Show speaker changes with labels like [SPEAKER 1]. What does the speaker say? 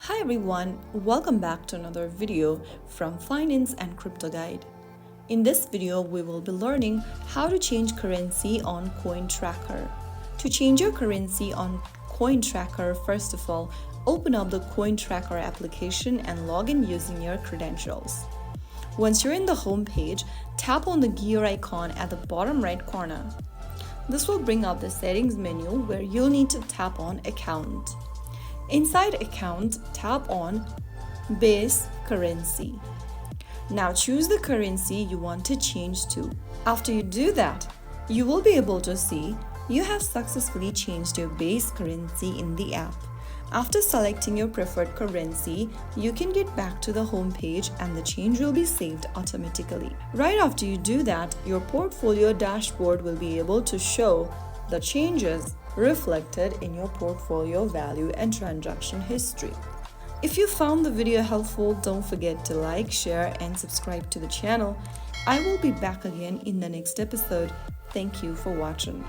[SPEAKER 1] Hi everyone, welcome back to another video from Finance and Crypto Guide. In this video, we will be learning how to change currency on CoinTracker. To change your currency on CoinTracker, first of all, open up the CoinTracker application and log in using your credentials. Once you're in the home page, tap on the gear icon at the bottom right corner. This will bring up the settings menu where you'll need to tap on Account. Inside Account, tap on Base Currency. Now choose the currency you want to change to. After you do that, you will be able to see you have successfully changed your base currency in the app. After selecting your preferred currency, you can get back to the home page and the change will be saved automatically. Right after you do that, your portfolio dashboard will be able to show the changes reflected in your portfolio value and transaction history. If you found the video helpful, don't forget to like, share, and subscribe to the channel. I will be back again in the next episode. Thank you for watching.